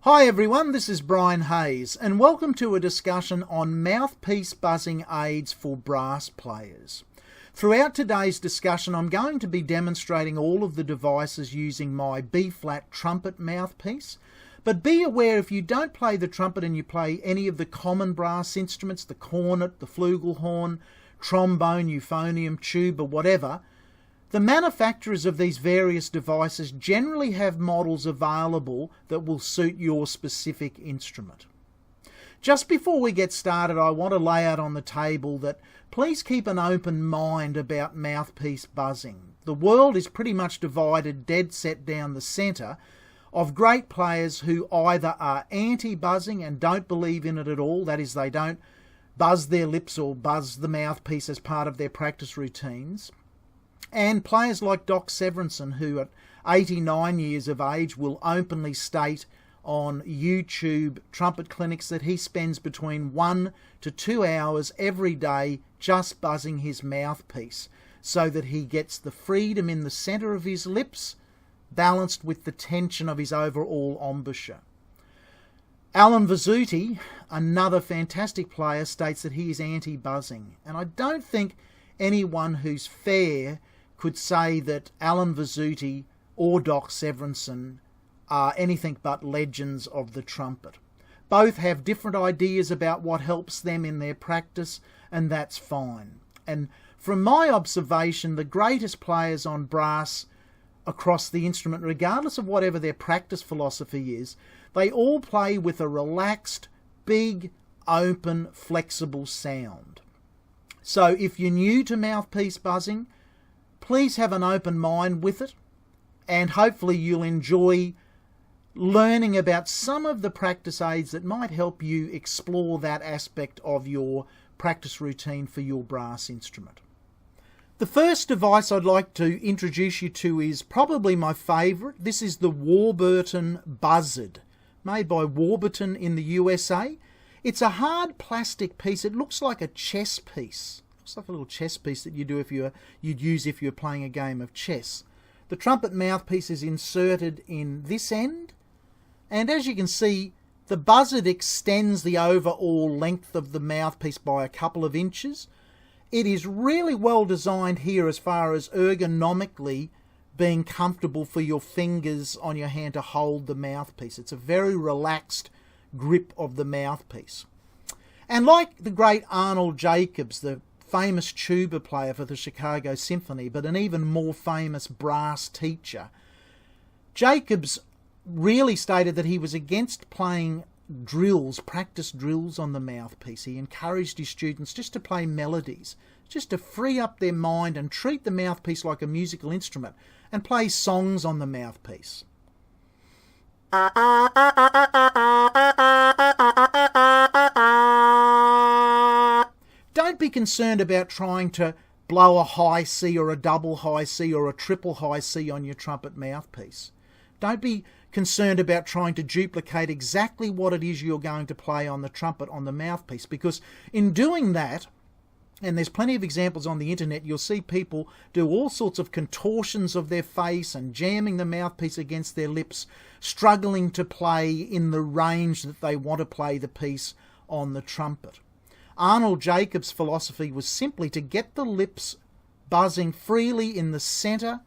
Hi everyone, this is Brian Hayes and welcome to a discussion on mouthpiece buzzing aids for brass players. Throughout today's discussion I'm going to be demonstrating all of the devices using my B-flat trumpet mouthpiece, but be aware if you don't play the trumpet and you play any of the common brass instruments, the cornet, the flugelhorn, trombone, euphonium, tuba, whatever, the manufacturers of these various devices generally have models available that will suit your specific instrument. Just before we get started, I want to lay out on the table that please keep an open mind about mouthpiece buzzing. The world is pretty much divided dead set down the centre of great players who either are anti-buzzing and don't believe in it at all, that is, they don't buzz their lips or buzz the mouthpiece as part of their practice routines, and players like Doc Severinsen, who at 89 years of age will openly state on YouTube trumpet clinics that he spends between 1 to 2 hours every day just buzzing his mouthpiece so that he gets the freedom in the centre of his lips balanced with the tension of his overall embouchure. Alan Vizzuti, another fantastic player, states that he is anti-buzzing, and I don't think anyone who's fair could say that Alan Vizzuti or Doc Severinsen are anything but legends of the trumpet. Both have different ideas about what helps them in their practice, and that's fine. And from my observation, the greatest players on brass across the instrument, regardless of whatever their practice philosophy is, they all play with a relaxed, big, open, flexible sound. So if you're new to mouthpiece buzzing, please have an open mind with it, and hopefully you'll enjoy learning about some of the practice aids that might help you explore that aspect of your practice routine for your brass instrument. The first device I'd like to introduce you to is probably my favourite. This is the Warburton Buzzard, made by Warburton in the USA. It's a hard plastic piece. It looks like a chess piece. It's like a little chess piece that you'd use if you're playing a game of chess. The trumpet mouthpiece is inserted in this end, and as you can see, the buzzard extends the overall length of the mouthpiece by a couple of inches. It is really well designed here as far as ergonomically being comfortable for your fingers on your hand to hold the mouthpiece. It's a very relaxed grip of the mouthpiece. And like the great Arnold Jacobs, the famous tuba player for the Chicago Symphony, but an even more famous brass teacher, Jacobs really stated that he was against playing drills, practice drills on the mouthpiece. He encouraged his students just to play melodies, just to free up their mind and treat the mouthpiece like a musical instrument and play songs on the mouthpiece. Don't be concerned about trying to blow a high C or a double high C or a triple high C on your trumpet mouthpiece. Don't be concerned about trying to duplicate exactly what it is you're going to play on the trumpet on the mouthpiece, because in doing that, and there's plenty of examples on the internet, you'll see people do all sorts of contortions of their face and jamming the mouthpiece against their lips, struggling to play in the range that they want to play the piece on the trumpet. Arnold Jacobs' philosophy was simply to get the lips buzzing freely in the centre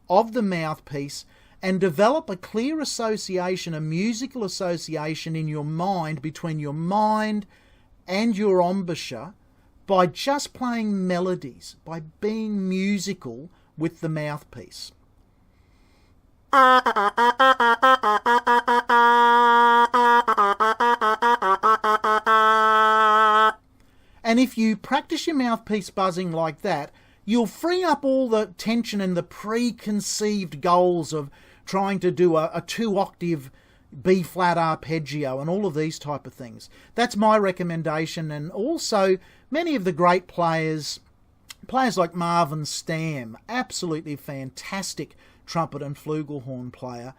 of the mouthpiece and develop a clear association, a musical association in your mind, between your mind and your embouchure, by just playing melodies, by being musical with the mouthpiece. And if you practice your mouthpiece buzzing like that, you'll free up all the tension and the preconceived goals of trying to do a 2-octave B-flat arpeggio and all of these type of things. That's my recommendation, and also many of the great players like Marvin Stamm, absolutely fantastic trumpet and flugelhorn player,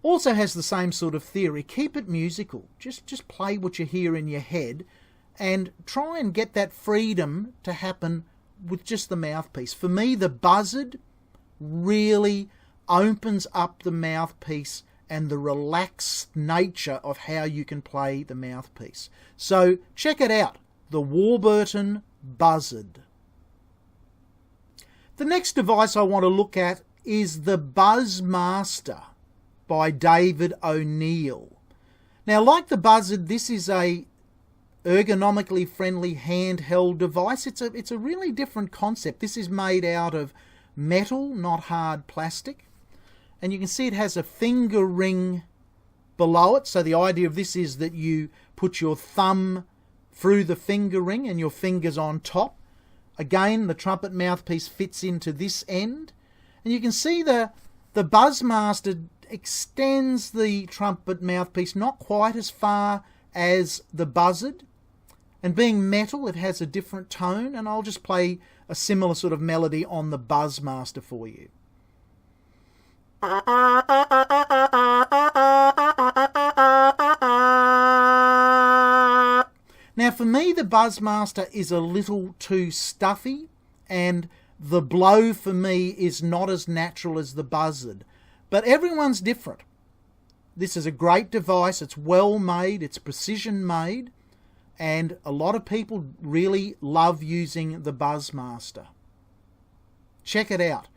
also has the same sort of theory. Keep it musical. Just play what you hear in your head and try and get that freedom to happen with just the mouthpiece. For me, the Buzzard really opens up the mouthpiece and the relaxed nature of how you can play the mouthpiece. So check it out, the Warburton Buzzard. The next device I want to look at is the Buzzmaster by David O'Neill. Now, like the Buzzard, this is a ergonomically friendly handheld device. It's a really different concept. This is made out of metal, not hard plastic. And you can see it has a finger ring below it. So the idea of this is that you put your thumb through the finger ring and your fingers on top. Again, the trumpet mouthpiece fits into this end. And you can see the Buzzmaster extends the trumpet mouthpiece not quite as far as the Buzzard. And being metal, it has a different tone. And I'll just play a similar sort of melody on the Buzzmaster for you. Now for me, the Buzzmaster is a little too stuffy, and the blow for me is not as natural as the Buzzard. But everyone's different. This is a great device, it's well made, it's precision made, and a lot of people really love using the Buzzmaster. Check it out.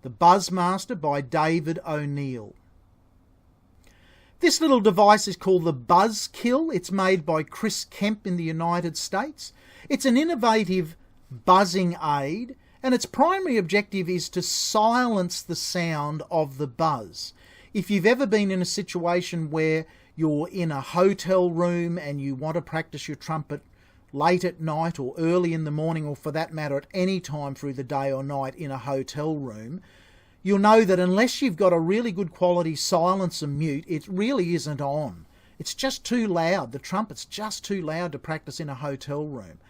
The Buzzmaster by David O'Neill. This little device is called the Buzzkill. It's made by Kemp in the United States. It's an innovative buzzing aid, and its primary objective is to silence the sound of the buzz. If you've ever been in a situation where you're in a hotel room and you want to practice your trumpet late at night or early in the morning, or for that matter at any time through the day or night in a hotel room, you'll know that unless you've got a really good quality silencer mute, it really isn't on. It's just too loud. The trumpet's just too loud to practice in a hotel room.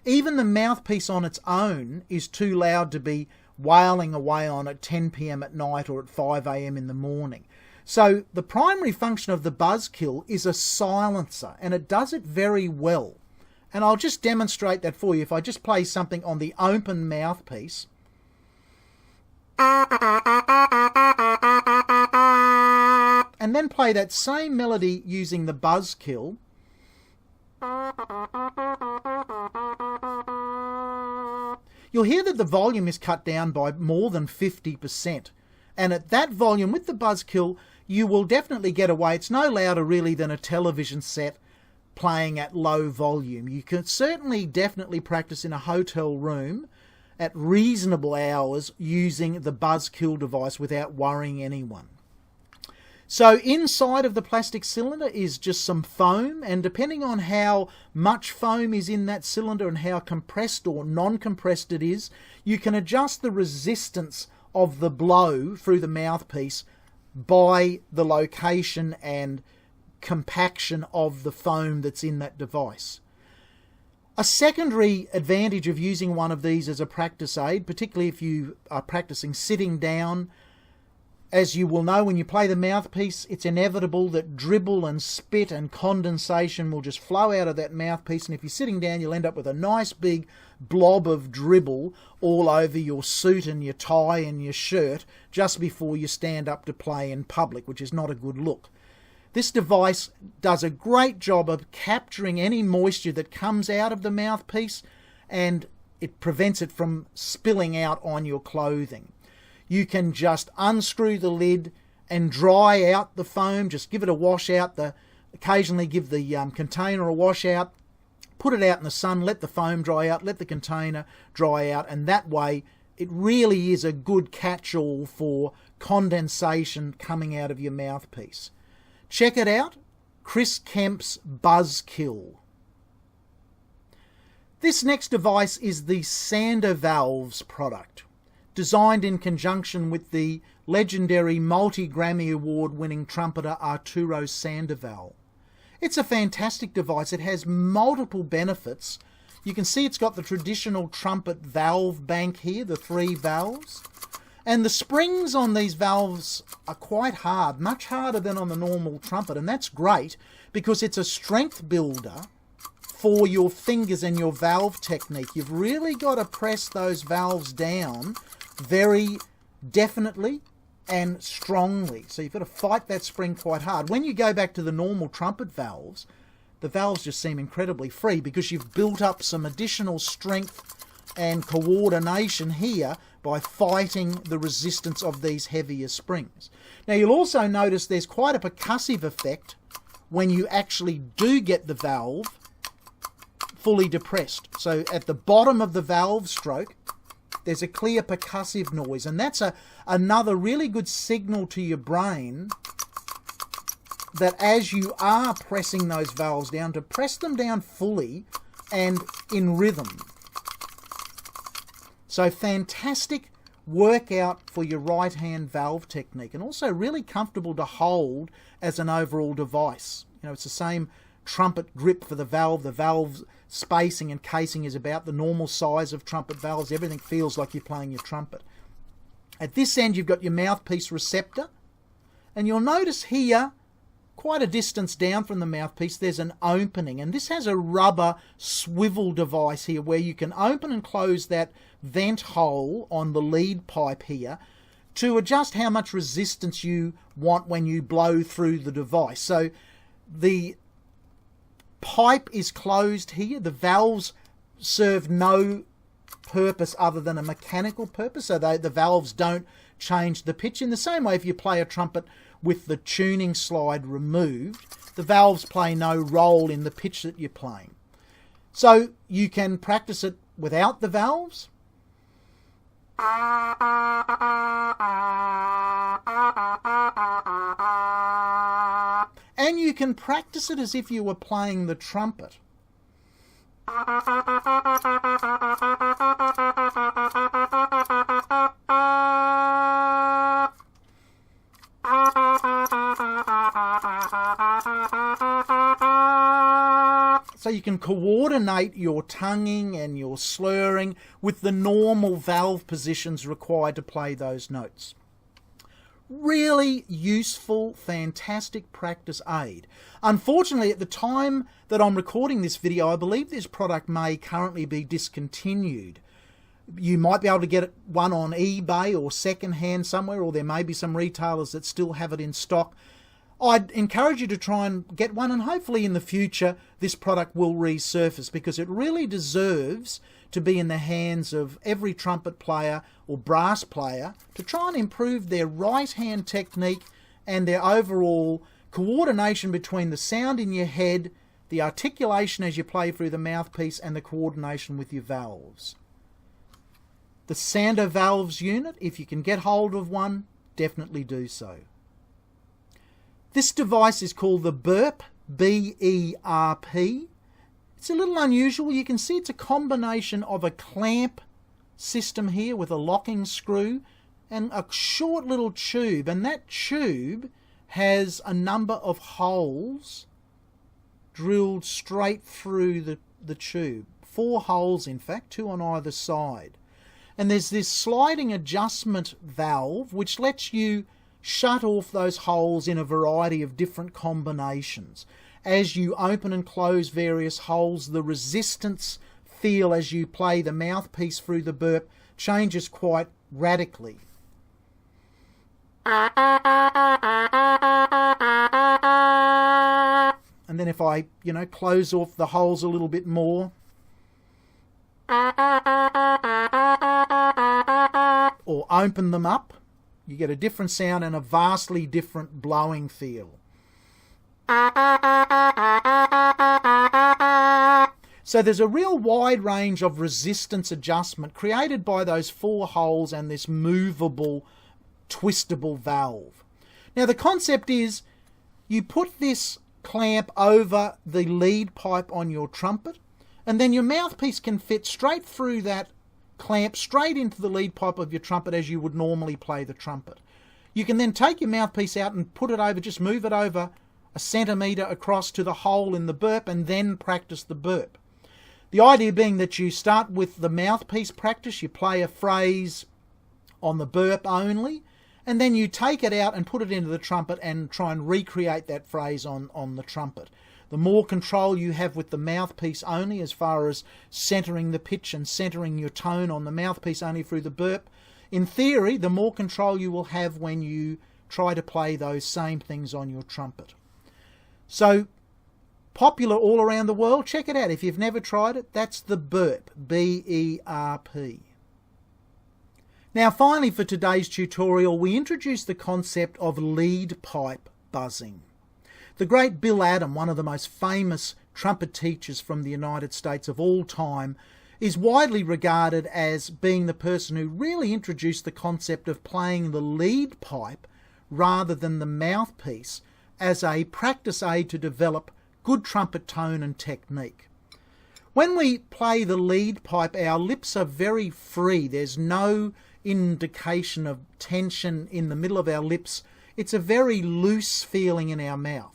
Even the mouthpiece on its own is too loud to be wailing away on at 10 p.m. at night or at 5 a.m. in the morning. So the primary function of the Buzzkill is a silencer, and it does it very well. And I'll just demonstrate that for you. If I just play something on the open mouthpiece. And then play that same melody using the Buzzkill. You'll hear that the volume is cut down by more than 50%. And at that volume with the Buzzkill, you will definitely get away. It's no louder really than a television set playing at low volume. You can certainly definitely practice in a hotel room at reasonable hours using the Buzzkill device without worrying anyone. So inside of the plastic cylinder is just some foam, and depending on how much foam is in that cylinder and how compressed or non-compressed it is, you can adjust the resistance of the blow through the mouthpiece by the location and compaction of the foam that's in that device. A secondary advantage of using one of these as a practice aid, particularly if you are practicing sitting down, as you will know when you play the mouthpiece, it's inevitable that dribble and spit and condensation will just flow out of that mouthpiece, and if you're sitting down you'll end up with a nice big blob of dribble all over your suit and your tie and your shirt just before you stand up to play in public, which is not a good look. This device does a great job of capturing any moisture that comes out of the mouthpiece, and it prevents it from spilling out on your clothing. You can just unscrew the lid and dry out the foam, just give it a wash out, occasionally give the container a wash out, put it out in the sun, let the foam dry out, let the container dry out, and that way it really is a good catch-all for condensation coming out of your mouthpiece. Check it out, Kemp's Buzzkill. This next device is the SandoValves product, designed in conjunction with the legendary multi-Grammy Award-winning trumpeter Arturo Sandoval. It's a fantastic device. It has multiple benefits. You can see it's got the traditional trumpet valve bank here, the 3 valves. And the springs on these valves are quite hard, much harder than on the normal trumpet, and that's great because it's a strength builder for your fingers and your valve technique. You've really got to press those valves down very definitely and strongly. So you've got to fight that spring quite hard. When you go back to the normal trumpet valves, the valves just seem incredibly free because you've built up some additional strength and coordination here by fighting the resistance of these heavier springs. Now you'll also notice there's quite a percussive effect when you actually do get the valve fully depressed. So at the bottom of the valve stroke, there's a clear percussive noise, and that's another really good signal to your brain that as you are pressing those valves down, to press them down fully and in rhythm. So fantastic workout for your right hand valve technique, and also really comfortable to hold as an overall device. You know, it's the same trumpet grip for the valve. The valve spacing and casing is about the normal size of trumpet valves. Everything feels like you're playing your trumpet. At this end you've got your mouthpiece receptor, and you'll notice here, quite a distance down from the mouthpiece, there's an opening, and this has a rubber swivel device here where you can open and close that vent hole on the lead pipe here to adjust how much resistance you want when you blow through the device. So the pipe is closed here. The valves serve no purpose other than a mechanical purpose, so the valves don't change the pitch. In the same way, if you play a trumpet with the tuning slide removed, the valves play no role in the pitch that you're playing. So you can practice it without the valves. And you can practice it as if you were playing the trumpet. So you can coordinate your tonguing and your slurring with the normal valve positions required to play those notes. Really useful, fantastic practice aid. Unfortunately, at the time that I'm recording this video, I believe this product may currently be discontinued. You might be able to get one on eBay or secondhand somewhere, or there may be some retailers that still have it in stock. I'd encourage you to try and get one, and hopefully in the future this product will resurface, because it really deserves to be in the hands of every trumpet player or brass player to try and improve their right hand technique and their overall coordination between the sound in your head, the articulation as you play through the mouthpiece, and the coordination with your valves. The SandoValves unit, if you can get hold of one, definitely do so. This device is called the B.E.R.P, B-E.R.P. It's a little unusual. You can see it's a combination of a clamp system here with a locking screw and a short little tube, and that tube has a number of holes drilled straight through the tube. 4 holes in fact, 2 on either side. And there's this sliding adjustment valve which lets you shut off those holes in a variety of different combinations. As you open and close various holes, the resistance feel as you play the mouthpiece through the burp changes quite radically. And then if I, close off the holes a little bit more, or open them up, you get a different sound and a vastly different blowing feel. So there's a real wide range of resistance adjustment created by those 4 holes and this movable, twistable valve. Now the concept is you put this clamp over the lead pipe on your trumpet, and then your mouthpiece can fit straight through that clamp straight into the lead pipe of your trumpet as you would normally play the trumpet. You can then take your mouthpiece out and put it over, just move it over a centimetre across to the hole in the burp, and then practice the burp. The idea being that you start with the mouthpiece practice, you play a phrase on the burp only, and then you take it out and put it into the trumpet and try and recreate that phrase on the trumpet. The more control you have with the mouthpiece only, as far as centering the pitch and centering your tone on the mouthpiece only through the burp, In theory, the more control you will have when you try to play those same things on your trumpet. So, popular all around the world, check it out. If you've never tried it, that's the Burp, B-E.R.P. Now finally for today's tutorial, we introduce the concept of lead pipe buzzing. The great Bill Adam, one of the most famous trumpet teachers from the United States of all time, is widely regarded as being the person who really introduced the concept of playing the lead pipe rather than the mouthpiece as a practice aid to develop good trumpet tone and technique. When we play the lead pipe, our lips are very free. There's no indication of tension in the middle of our lips. It's a very loose feeling in our mouth.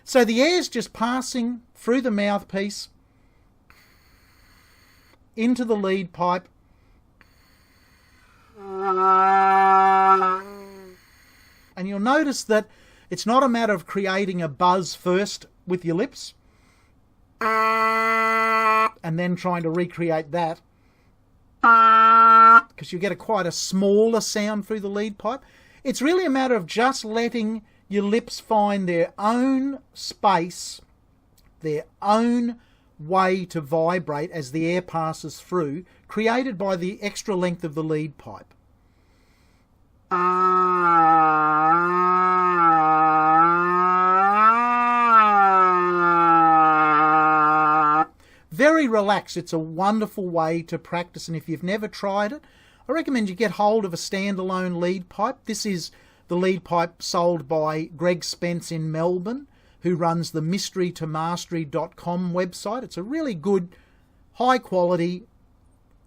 So the air's just passing through the mouthpiece into the lead pipe. And you'll notice that it's not a matter of creating a buzz first with your lips and then trying to recreate that, because you get quite a smaller sound through the lead pipe. It's really a matter of just letting your lips find their own space, their own way to vibrate as the air passes through, created by the extra length of the lead pipe. Very relaxed. It's a wonderful way to practice, and if you've never tried it, I recommend you get hold of a standalone lead pipe. This is the lead pipe sold by Greg Spence in Melbourne, who runs the mysterytomastery.com website. It's a really good, high quality,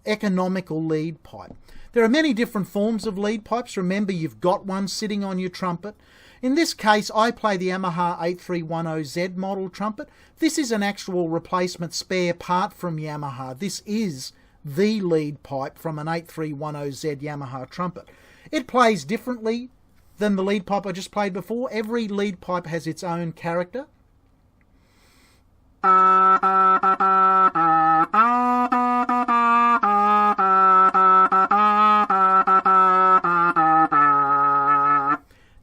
economical lead pipe. There are many different forms of lead pipes. Remember, you've got one sitting on your trumpet. In this case, I play the Yamaha 8310Z model trumpet. This is an actual replacement spare part from Yamaha. This is the lead pipe from an 8310Z Yamaha trumpet. It plays differently than the lead pipe I just played before. Every lead pipe has its own character.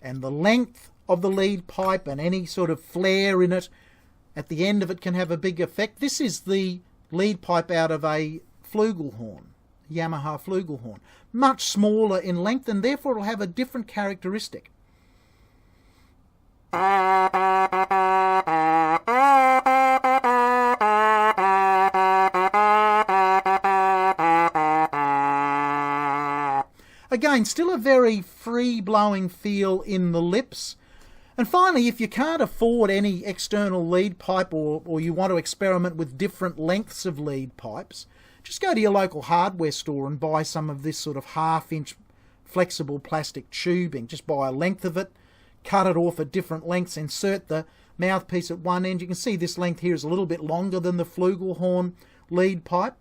And the length of the lead pipe and any sort of flare in it at the end of it can have a big effect. This is the lead pipe out of a flugelhorn, Yamaha flugelhorn. Much smaller in length, and therefore it'll have a different characteristic. Again, still a very free-blowing feel in the lips. And finally, if you can't afford any external lead pipe, or you want to experiment with different lengths of lead pipes, just go to your local hardware store and buy some of this sort of half-inch flexible plastic tubing. Just buy a length of it, cut it off at different lengths, insert the mouthpiece at one end. You can see this length here is a little bit longer than the flugelhorn lead pipe.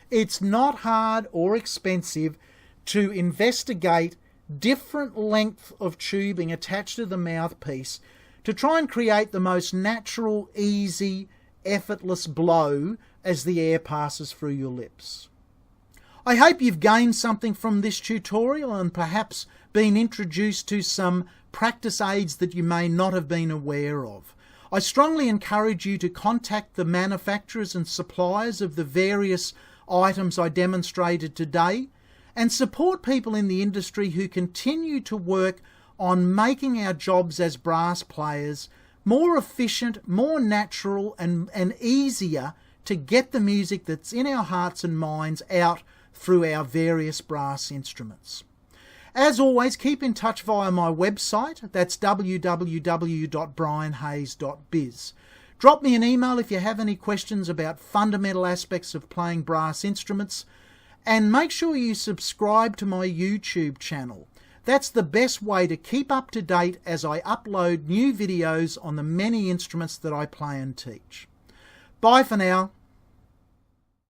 It's not hard or expensive to investigate different length of tubing attached to the mouthpiece to try and create the most natural, easy, effortless blow as the air passes through your lips. I hope you've gained something from this tutorial and perhaps been introduced to some practice aids that you may not have been aware of. I strongly encourage you to contact the manufacturers and suppliers of the various items I demonstrated today, and support people in the industry who continue to work on making our jobs as brass players more efficient, more natural, and easier to get the music that's in our hearts and minds out through our various brass instruments. As always, keep in touch via my website. That's www.brianhayes.biz. Drop me an email if you have any questions about fundamental aspects of playing brass instruments, and make sure you subscribe to my YouTube channel. That's the best way to keep up to date as I upload new videos on the many instruments that I play and teach. Bye for now.